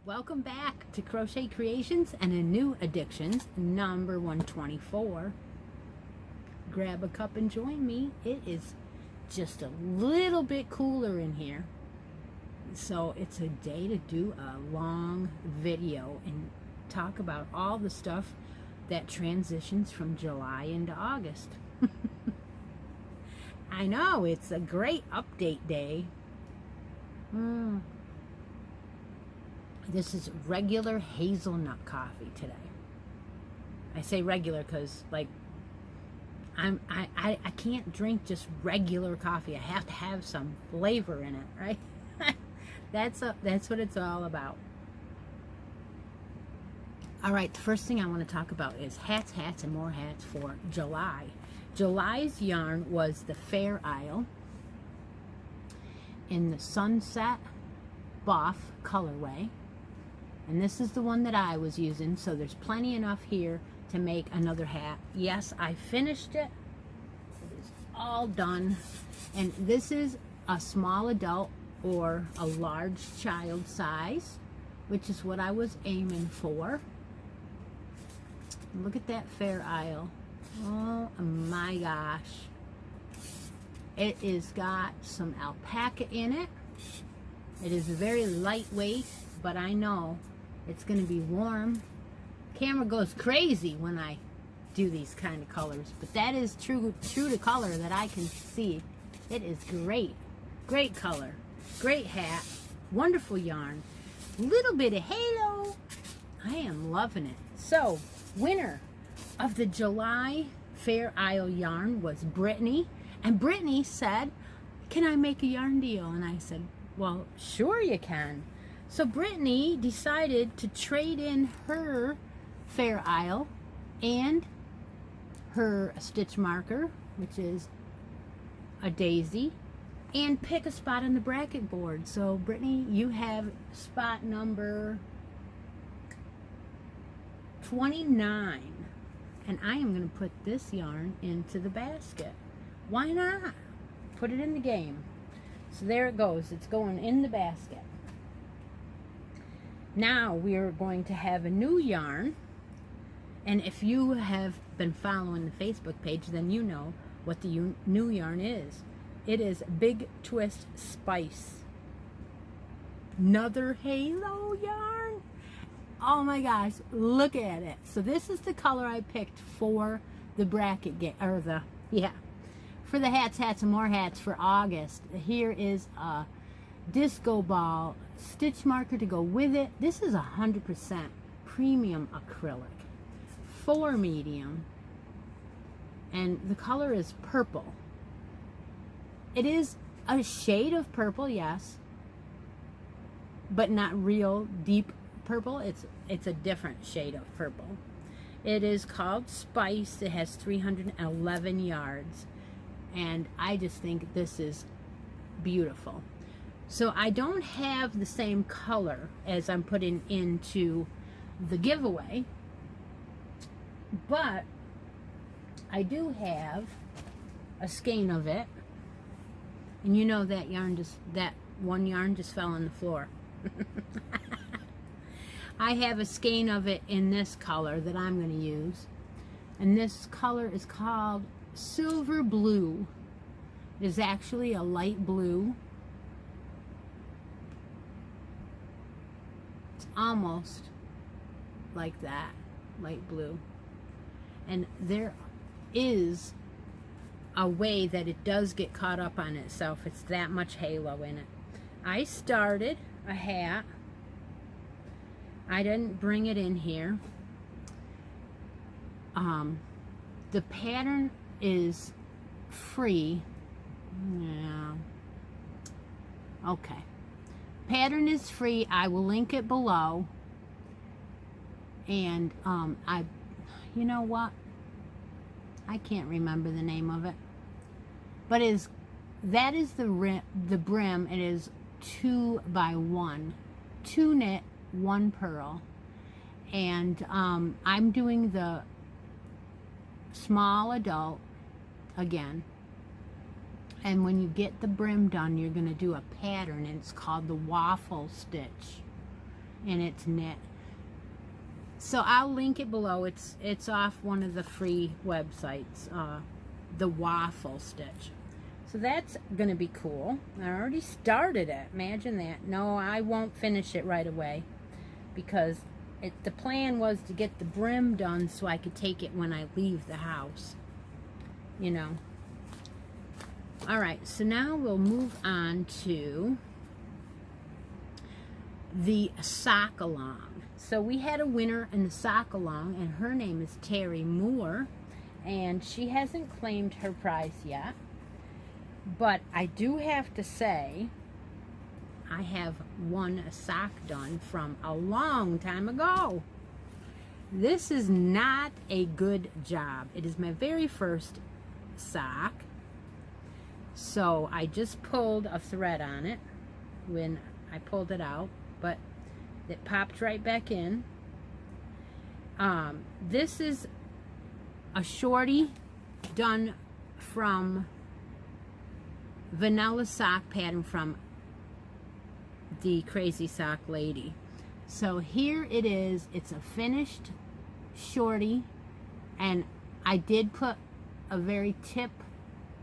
Welcome back to Crochet Creations and a new Addictions, number 124. Grab a cup and join me. It is just a little bit cooler in here, so it's a day to do a long video and talk about all the stuff that transitions from July into August. I know, it's a great update day. This is regular hazelnut coffee today. I say regular because, like, I can't drink just regular coffee. I have to have some flavor in it, right? That's what it's all about. All right, the first thing I want to talk about is hats, and more hats for July. July's yarn was the Fair Isle in the Sunset Buff colorway. And this is the one that I was using, so there's plenty enough here to make another hat. Yes, I finished it. It is all done. And this is a small adult or a large child size, which is what I was aiming for. Look at that Fair Isle. Oh my gosh. It is got some alpaca in it. It is very lightweight, but I know it's going to be warm. Camera goes crazy when I do these kind of colors, but that is true to color that I can see. It is great. Great color. Great hat. Wonderful yarn. Little bit of halo. I am loving it. So, winner of the July Fair Isle yarn was Brittany. And Brittany said, "Can I make a yarn deal?" And I said, "Well, sure you can." So Brittany decided to trade in her Fair Isle and her stitch marker, which is a daisy, and pick a spot on the bracket board. So Brittany, you have spot number 29. And I am going to put this yarn into the basket. Why not? Put it in the game. So there it goes. It's going in the basket. Now we are going to have a new yarn, and if you have been following the Facebook page, then you know what the new yarn is. It is Big Twist Spice. Another halo yarn. Oh my gosh, look at it. So this is the color I picked for the bracket game, or for the hats, and more hats for August. Here is a disco ball stitch marker to go with it. This is 100% premium acrylic, 4 medium, and the color is purple. It is a shade of purple, yes, but not real deep purple. It's a different shade of purple. It is called Spice. It has 311 yards, and I just think this is beautiful. So I don't have the same color as I'm putting into the giveaway, but I do have a skein of it. And you know that one yarn just fell on the floor. I have a skein of it in this color that I'm going to use. And this color is called Silver Blue. It is actually a light blue. almost like that, light blue. And there is a way that it does get caught up on itself. It's that much halo in it. I started a hat. I didn't bring it in here. The pattern is free. Yeah. Okay. Pattern is free. I will link it below. And you know what? I can't remember the name of it. But that is the brim. It is 2 by 1. 2 knit, 1 purl. And I'm doing the small adult again. And when you get the brim done, you're going to do a pattern, and it's called the waffle stitch, and it's knit. So I'll link it below. It's off one of the free websites, the waffle stitch. So that's going to be cool. I already started it. Imagine that. No, I won't finish it right away, because the plan was to get the brim done so I could take it when I leave the house, you know. All right, so now we'll move on to the sock along. So we had a winner in the sock along, and her name is Terry Moore, and she hasn't claimed her prize yet. But I do have to say, I have won a sock done from a long time ago. This is not a good job. It is my very first sock. So I just pulled a thread on it when I pulled it out, but it popped right back in. This is a shorty done from vanilla sock pattern from the Crazy Sock Lady. So here it is. It's a finished shorty, and I did put a very tip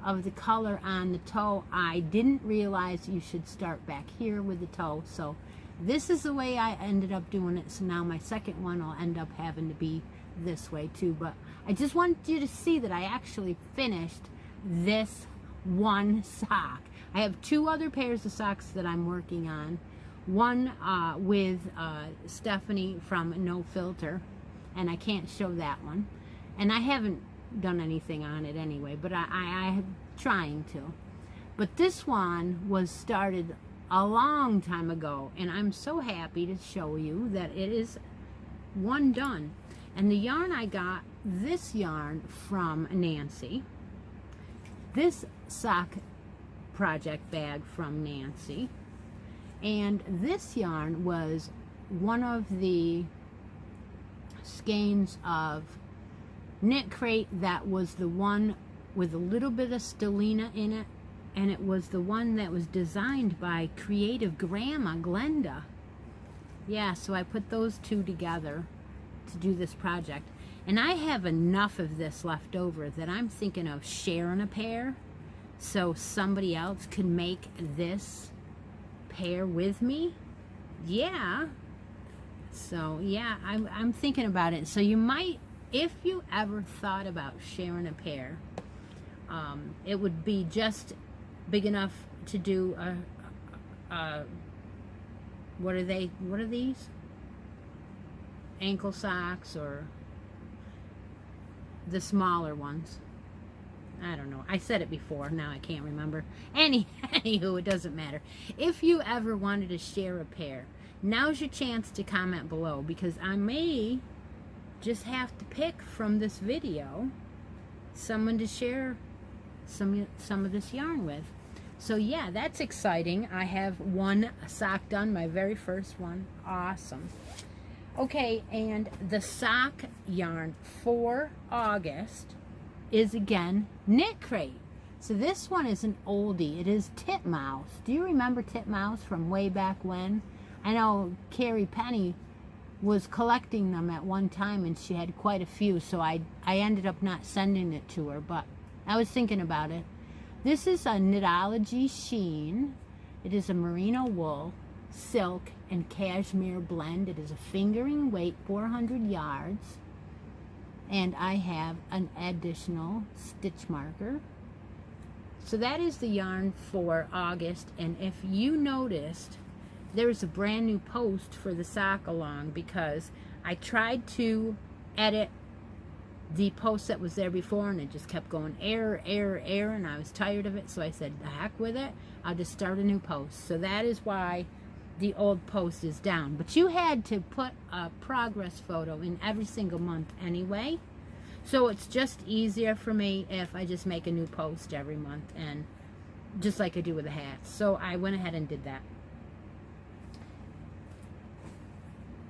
of the color on the toe. I didn't realize you should start back here with the toe, so this is the way I ended up doing it. So now my second one will end up having to be this way too. But I just want you to see that I actually finished this one sock. I have 2 other pairs of socks that I'm working on. One with Stepahanie from No Filter, and I can't show that one, and I haven't done anything on it anyway, but I'm trying to. But this one was started a long time ago, and I'm so happy to show you that it is one done. And the yarn, I got this yarn from Nancy, this sock project bag from Nancy, and this yarn was one of the skeins of Knit Crate that was the one with a little bit of stellina in it, and it was the one that was designed by Creative Grandma Glenda. Yeah, so I put those 2 together to do this project, and I have enough of this left over that I'm thinking of sharing a pair so somebody else could make this pair with me. Yeah, so yeah, I'm thinking about it. So you might, if you ever thought about sharing a pair, it would be just big enough to do what are these? Ankle socks, or the smaller ones. I don't know. I said it before. Now I can't remember. Anywho, it doesn't matter. If you ever wanted to share a pair, now's your chance to comment below, because I may just have to pick from this video someone to share some of this yarn with. So yeah, that's exciting. I have one sock done, my very first one. Awesome. Okay, and the sock yarn for August is again Knit Crate. So this one is an oldie. It is Titmouse. Do you remember Titmouse from way back when? I know Carrie Penny was collecting them at one time, and she had quite a few, so I ended up not sending it to her, but I was thinking about it. This is a Knitology Sheen. It is a merino wool, silk and cashmere blend. It is a fingering weight, 400 yards. And I have an additional stitch marker. So that is the yarn for August. And if you noticed, there's a brand new post for the sock along, because I tried to edit the post that was there before and it just kept going error, error, error, and I was tired of it. So I said, the heck with it, I'll just start a new post. So that is why the old post is down. But you had to put a progress photo in every single month anyway. So it's just easier for me if I just make a new post every month, and just like I do with the hats. So I went ahead and did that.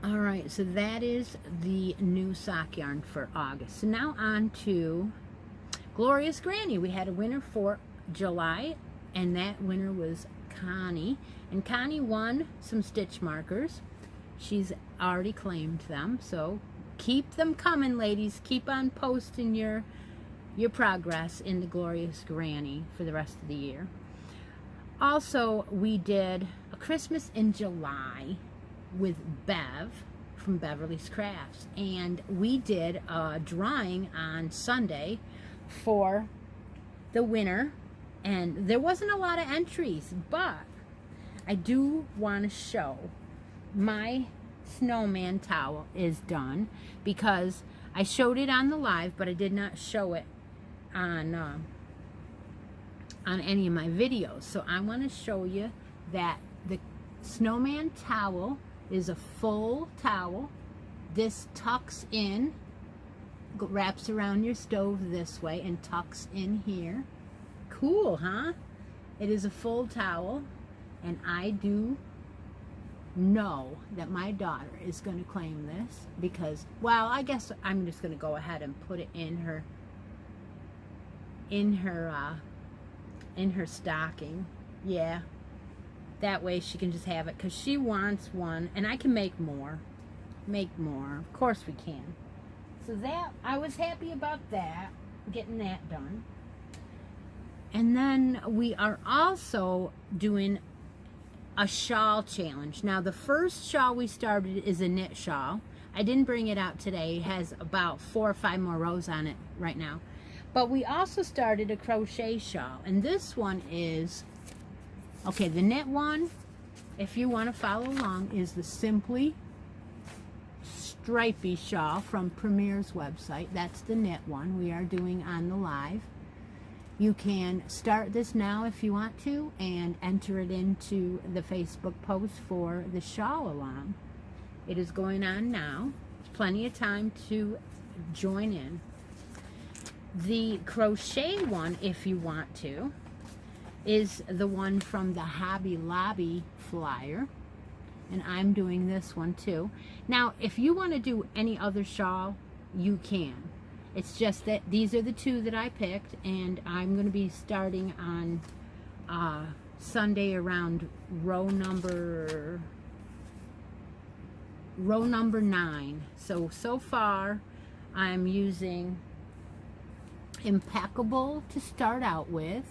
Alright, so that is the new sock yarn for August. So now on to Glorious Granny. We had a winner for July, and that winner was Connie. And Connie won some stitch markers. She's already claimed them, so keep them coming, ladies. Keep on posting your progress in the Glorious Granny for the rest of the year. Also, we did a Christmas in July with Bev from Beverly's Crafts, and we did a drawing on Sunday for the winner, and there wasn't a lot of entries, but I do want to show my snowman towel is done, because I showed it on the live, but I did not show it on any of my videos. So I want to show you that the snowman towel is a full towel. This tucks in, wraps around your stove this way and tucks in here. Cool, huh? It is a full towel, and I do know that my daughter is going to claim this, because, well, I guess I'm just going to go ahead and put it in her stocking. Yeah, that way she can just have it, because she wants one, and I can make more. Of course we can. So that, I was happy about that, getting that done. And then we are also doing a shawl challenge. Now, the first shawl we started is a knit shawl. I didn't bring it out today. It has about 4 or 5 more rows on it right now. But we also started a crochet shawl, and this one is, okay, the knit one, if you want to follow along, is the Simply Stripey shawl from Premier's website. That's the knit one we are doing on the live. You can start this now if you want to, and enter it into the Facebook post for the shawl along. It is going on now. There's plenty of time to join in. The crochet one, if you want to, is the one from the Hobby Lobby flyer, and I'm doing this one too. Now, if you want to do any other shawl, you can. It's just that these are the 2 that I picked, and I'm going to be starting on Sunday around row number 9. So far I'm using Impeccable to start out with,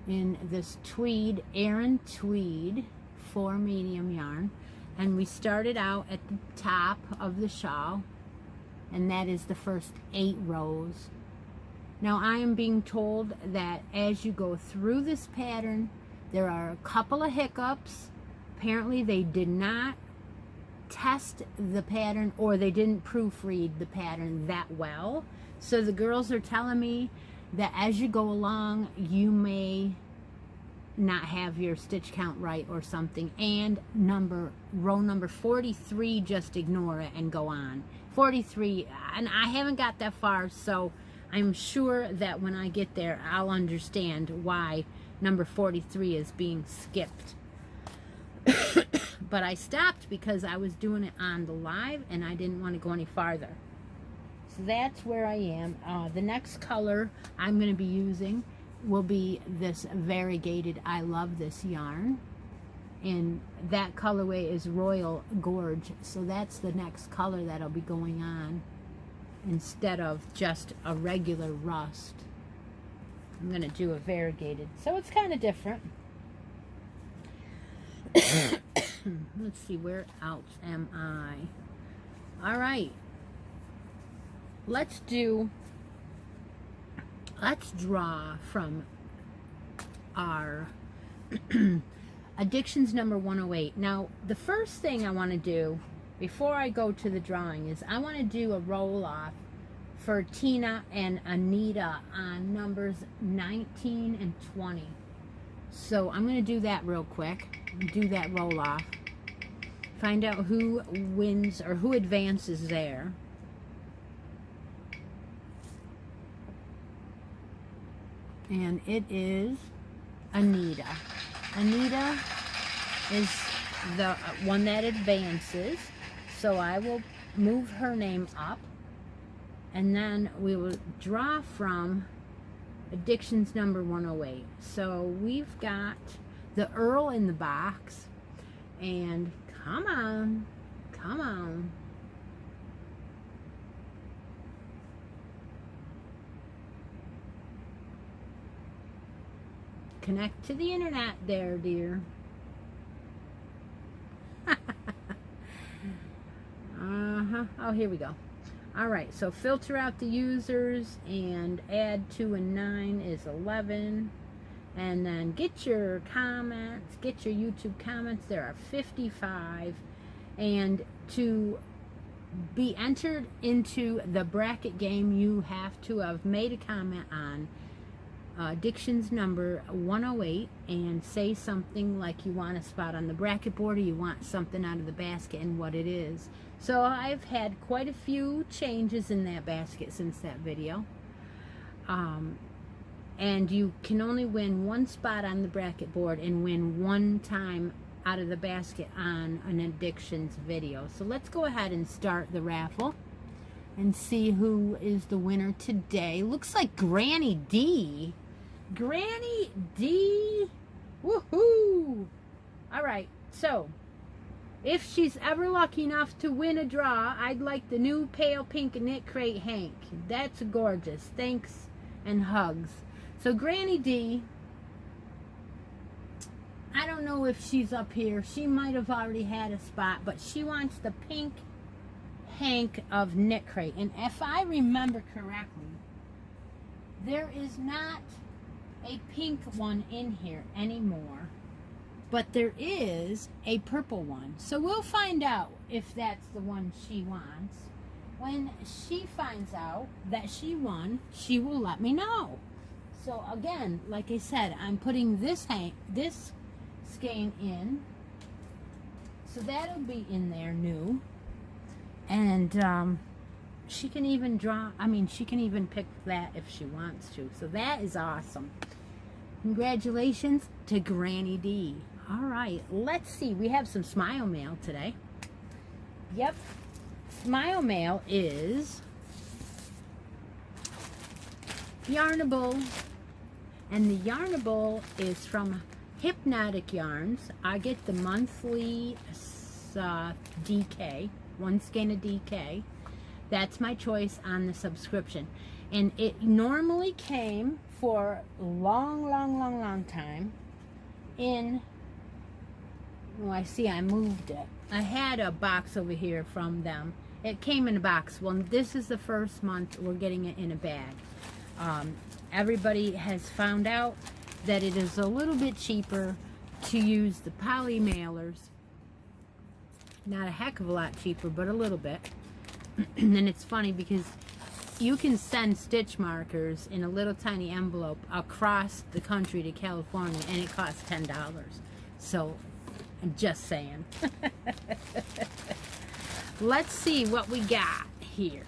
in this tweed, Aran tweed 4 medium yarn, and we started out at the top of the shawl, and that is the first 8 rows. Now, I am being told that as you go through this pattern, there are a couple of hiccups. Apparently they did not test the pattern, or they didn't proofread the pattern that well. So the girls are telling me that as you go along, you may not have your stitch count right or something, and row number 43, just ignore it and go on. 43, and I haven't got that far, so I'm sure that when I get there, I'll understand why number 43 is being skipped. But I stopped because I was doing it on the live, and I didn't want to go any farther. So that's where I am. The next color I'm going to be using will be this variegated I Love This yarn, and that colorway is Royal Gorge. So that's the next color that'll be going on instead of just a regular rust. I'm going to do a variegated, so it's kind of different. Let's see, where else am I? All right. Let's draw from our Addictions number 108. Now, the first thing I want to do before I go to the drawing is I want to do a roll-off for Tina and Anita on numbers 19 and 20. So I'm going to do that real quick. Do that roll-off. Find out who wins or who advances there. And it is Anita. Anita is the one that advances. So I will move her name up. And then we will draw from Addictions number 108. So we've got the Earl in the box. And come on. Come on. Connect to the internet there, dear. Oh, here we go. All right, so filter out the users and add 2 and 9 is 11. And then get your comments, get your YouTube comments. There are 55. And to be entered into the bracket game, you have to have made a comment on Addictions number 108 and say something like you want a spot on the bracket board or you want something out of the basket and what it is. So I've had quite a few changes in that basket since that video. And you can only win one spot on the bracket board and win one time out of the basket on an Addictions video. So let's go ahead and start the raffle and see who is the winner today. Looks like Granny D. Granny D. Woohoo! Alright, so if she's ever lucky enough to win a draw, I'd like the new pale pink knit crate Hank. That's gorgeous. Thanks and hugs. So Granny D, I don't know if she's up here. She might have already had a spot, but she wants the pink Hank of knit crate. And if I remember correctly, there is not a pink one in here anymore, but there is a purple one. So we'll find out if that's the one she wants. When she finds out that she won, she will let me know. So again, like I said, I'm putting this skein in, so that'll be in there new. And she can even draw, she can even pick that if she wants to. So that is awesome. Congratulations to Granny D. All right, let's see. We have some Smile Mail today. Yep. Smile Mail is Yarnable. And the Yarnable is from Hypnotic Yarns. I get the monthly DK, one skein of DK. That's my choice on the subscription. And it normally came for a long time in, oh, I see I moved it. I had a box over here from them. It came in a box. Well, this is the first month we're getting it in a bag. Everybody has found out that it is a little bit cheaper to use the poly mailers. Not a heck of a lot cheaper, but a little bit. And it's funny because you can send stitch markers in a little tiny envelope across the country to California, and it costs $10. So, I'm just saying. Let's see what we got here.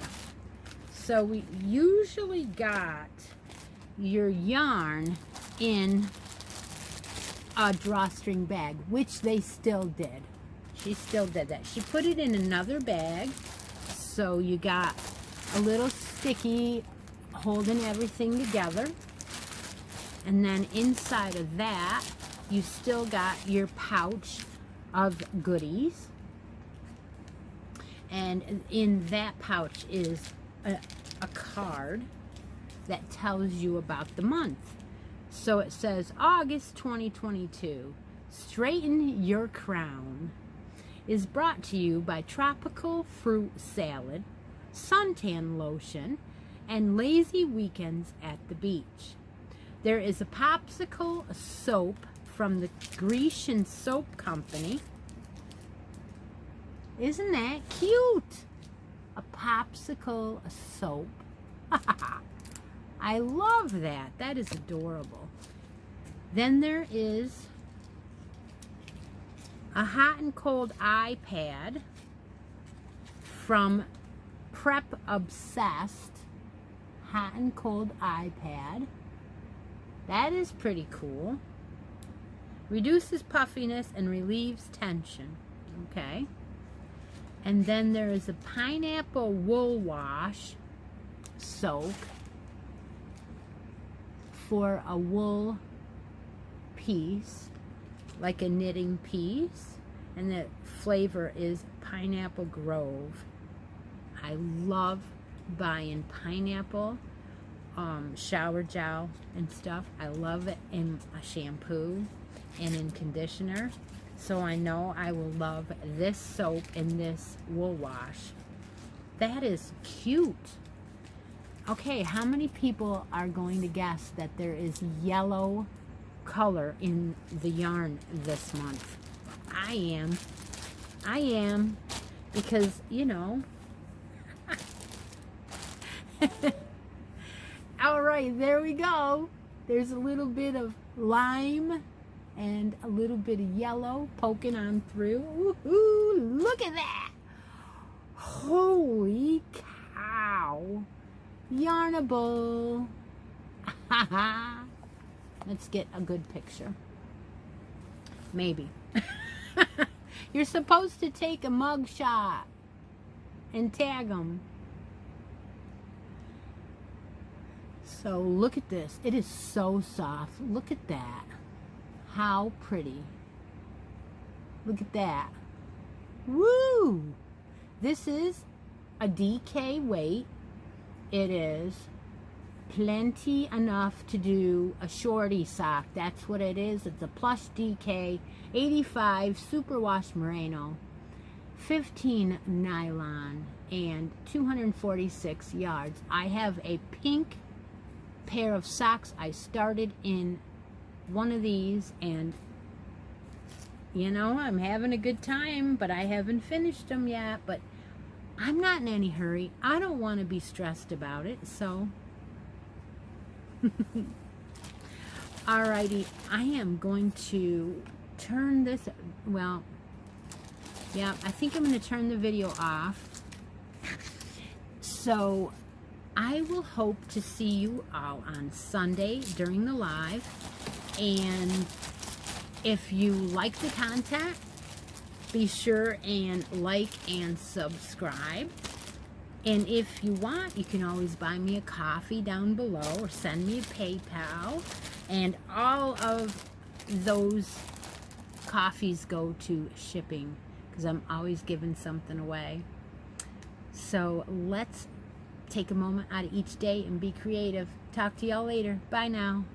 So, we usually got your yarn in a drawstring bag, which they still did. She still did that. She put it in another bag, so you got a little sticky holding everything together. And then inside of that, you still got your pouch of goodies. And in that pouch is a card that tells you about the month. So it says August 2022. Straighten Your Crown is brought to you by Tropical Fruit Salad, Suntan Lotion, and Lazy Weekends at the Beach. There is a popsicle soap from the Grecian Soap Company. Isn't that cute? A popsicle soap. I love that. That is adorable. Then there is a hot and cold iPad from Prep Obsessed. Hot and cold iPad. That is pretty cool. Reduces puffiness and relieves tension. Okay. And then there is a pineapple wool wash soak for a wool piece, like a knitting piece, and the flavor is Pineapple Grove. I love buying pineapple shower gel and stuff. I love it in a shampoo and in conditioner, so I know I will love this soap and this wool wash. That is cute. Okay, how many people are going to guess that there is yellow color in the yarn this month? I am, because, you know. All right, there we go. There's a little bit of lime and a little bit of yellow poking on through. Woohoo, look at that. Holy cow. Yarnable. Let's get a good picture. Maybe. You're supposed to take a mug shot and tag them. So look at this. It is so soft. Look at that. How pretty. Look at that. Woo! This is a DK weight. It is plenty enough to do a shorty sock. That's what it is. It's a plush DK 85 superwash merino, 15 nylon, and 246 yards. I have a pink pair of socks. I started in one of these, and you know, I'm having a good time, but I haven't finished them yet. But I'm not in any hurry. I don't want to be stressed about it, so alrighty, I am going to turn this, well, yeah, I think I'm going to turn the video off. So I will hope to see you all on Sunday during the live. And if you like the content, be sure and like and subscribe. And if you want, you can always buy me a coffee down below or send me a PayPal. And all of those coffees go to shipping, because I'm always giving something away. So let's take a moment out of each day and be creative. Talk to y'all later. Bye now.